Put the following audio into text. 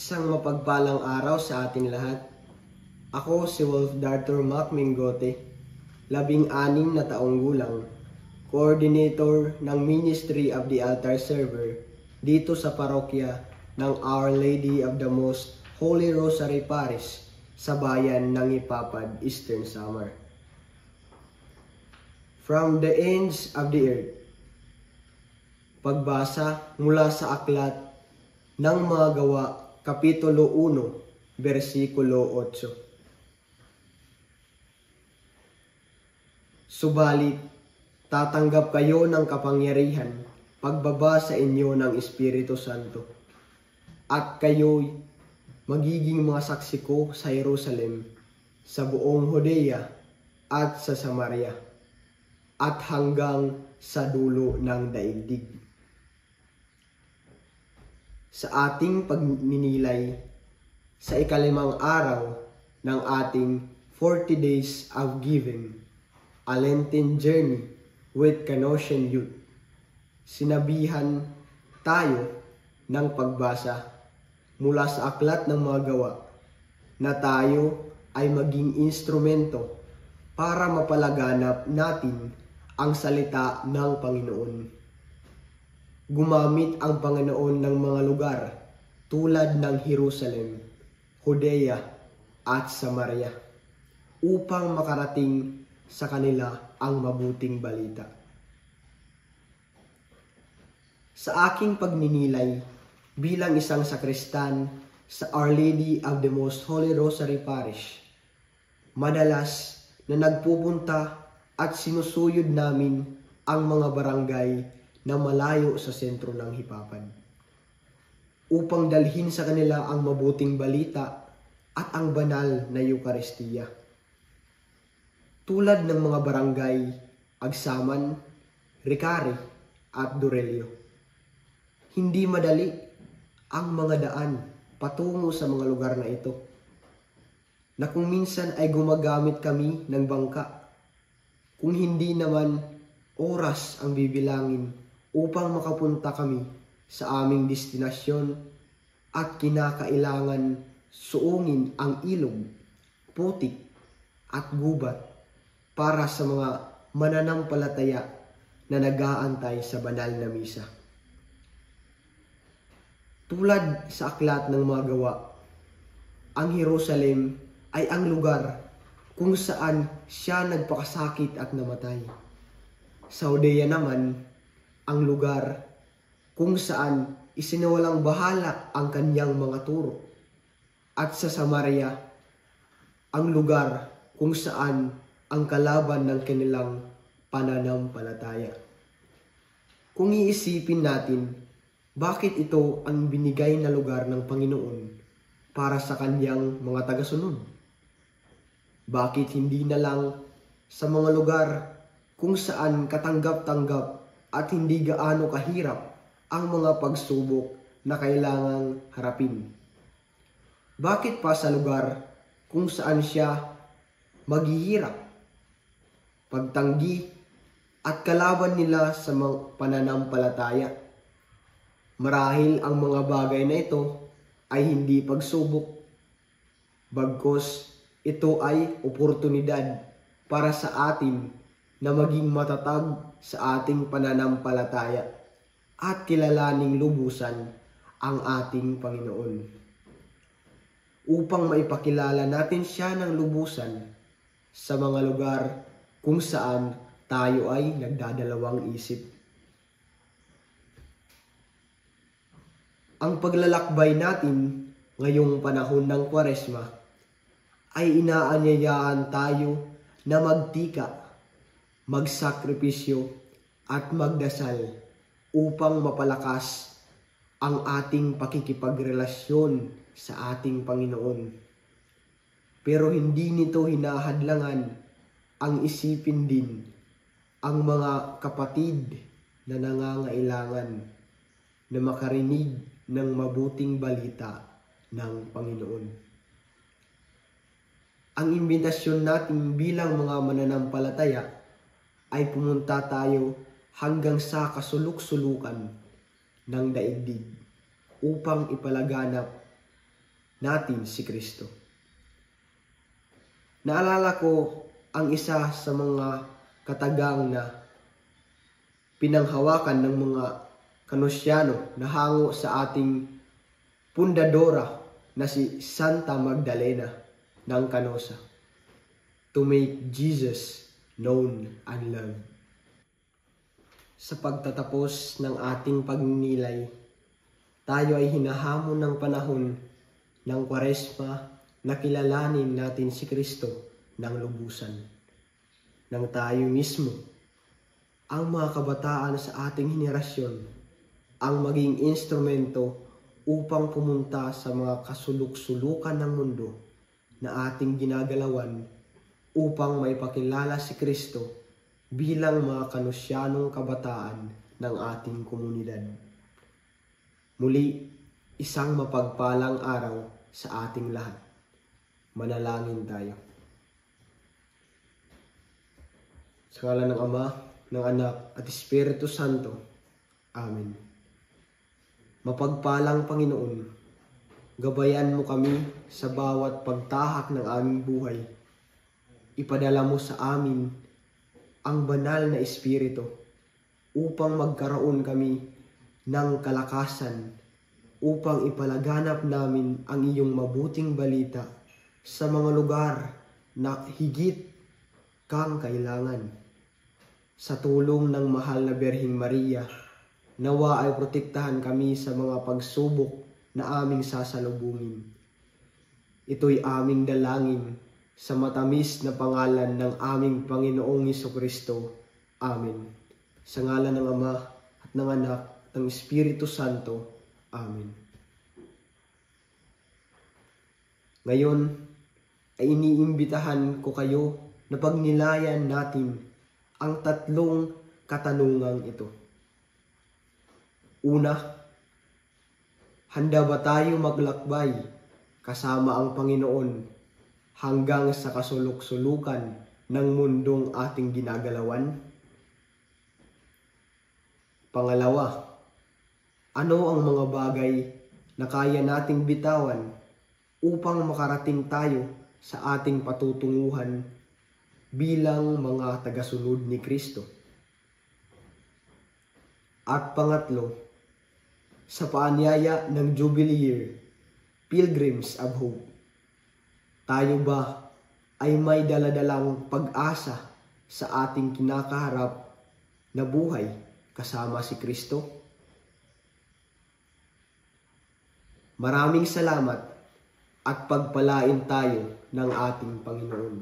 Isang mapagpalang araw sa ating lahat. Ako si Wolf Dartor Mac Mingote, 16 na taong gulang, coordinator ng Ministry of the Altar Server dito sa parokya ng Our Lady of the Most Holy Rosary Parish sa bayan ng Ipapad, Eastern Samar. From the ends of the earth. Pagbasa mula sa aklat ng mga gawa, Kapitulo 1, versikulo 8. Subalit, tatanggap kayo ng kapangyarihan pagbaba sa inyo ng Espiritu Santo, at kayo'y magiging mga saksi ko sa Jerusalem, sa buong Judea at sa Samaria, at hanggang sa dulo ng daigdig. Sa ating pagninilay sa ikalimang araw ng ating 40 Days of Giving, a Lenten Journey with Canossian Youth, sinabihan tayo ng pagbasa mula sa aklat ng mga gawa na tayo ay maging instrumento para mapalaganap natin ang salita ng Panginoon. Gumamit ang Panginoon ng mga lugar tulad ng Jerusalem, Judea at Samaria upang makarating sa kanila ang mabuting balita. Sa aking pagninilay bilang isang sakristan sa Our Lady of the Most Holy Rosary Parish, madalas na nagpupunta at sinusuyod namin ang mga barangay na malayo sa sentro ng Hipapad upang dalhin sa kanila ang mabuting balita at ang banal na Eucharistia. Tulad ng mga barangay Agsaman, Ricari at Durelio. Hindi madali ang mga daan patungo sa mga lugar na ito, na kung minsan ay gumagamit kami ng bangka, kung hindi naman oras ang bibilangin upang makapunta kami sa aming destinasyon, at kinakailangan suungin ang ilog, putik at gubat para sa mga mananampalataya na nag-aantay sa banal na misa. Tulad sa aklat ng mga gawa, ang Jerusalem ay ang lugar kung saan siya nagpakasakit at namatay. Sa Judea naman, ang lugar kung saan isinawalang bahala ang kanyang mga turo. At sa Samaria, ang lugar kung saan ang kalaban ng kanilang pananampalataya. Kung iisipin natin, bakit ito ang binigay na lugar ng Panginoon para sa kanyang mga tagasunod? Bakit hindi na lang sa mga lugar kung saan katanggap-tanggap at hindi gaano kahirap ang mga pagsubok na kailangang harapin? Bakit pa sa lugar kung saan siya maghihirap, pagtanggi at kalaban nila sa mga pananampalataya? Marahil ang mga bagay na ito ay hindi pagsubok, bagkus ito ay oportunidad para sa atin na maging matatag sa ating pananampalataya at kilalaning lubusan ang ating Panginoon, upang maipakilala natin siya ng lubusan sa mga lugar kung saan tayo ay nagdadalawang isip. Ang paglalakbay natin ngayong panahon ng Kwaresma ay inaanyayahan tayo na magtika, magsakripisyo at magdasal upang mapalakas ang ating pakikipagrelasyon sa ating Panginoon. Pero hindi nito hinahadlangan ang isipin din ang mga kapatid na nangangailangan na makarinig ng mabuting balita ng Panginoon. Ang imbitasyon natin bilang mga mananampalataya ay pumunta tayo hanggang sa kasuluk-sulukan ng daigdig upang ipalaganap natin si Kristo. Naalala ko ang isa sa mga katagang na pinanghawakan ng mga Kanusyano na hango sa ating pundadora na si Santa Magdalena ng Canosa, to make Jesus known and loved. Sa pagtatapos ng ating pagninilay, tayo ay hinahamon ng panahon ng Kwaresma na kilalanin natin si Kristo ng lubusan. Nang tayo mismo, ang mga kabataan sa ating henerasyon, ang maging instrumento upang pumunta sa mga kasuluk-sulukan ng mundo na ating ginagalawan upang maipakilala si Kristo bilang mga Kanusyanong kabataan ng ating komunidad. Muli, isang mapagpalang araw sa ating lahat. Manalangin tayo. Sa ngalan ng Ama, ng Anak, at Espiritu Santo. Amen. Mapagpalang Panginoon, gabayan mo kami sa bawat pagtahak ng aming buhay. Ipadala mo sa amin ang banal na Espiritu upang magkaroon kami ng kalakasan upang ipalaganap namin ang iyong mabuting balita sa mga lugar na higit kang kailangan. Sa tulong ng mahal na Birheng Maria, nawa ay protektahan kami sa mga pagsubok na aming sasalubungin. Ito'y aming dalangin sa matamis na pangalan ng aming Panginoong Hesukristo. Amen. Sa ngalan ng Ama at ng Anak at ng Espiritu Santo. Amen. Ngayon ay iniimbitahan ko kayo na pagnilayan natin ang tatlong katanungang ito. Una, handa ba tayo maglakbay kasama ang Panginoon hanggang sa kasuluk-sulukan ng mundong ating ginagalawan? Pangalawa, ano ang mga bagay na kaya nating bitawan upang makarating tayo sa ating patutunguhan bilang mga tagasunod ni Kristo? At pangatlo, sa paanyaya ng Jubilee Year, Pilgrims of Hope, tayo ba ay may daladalang pag-asa sa ating kinakaharap na buhay kasama si Kristo? Maraming salamat at pagpalain tayo ng ating Panginoon.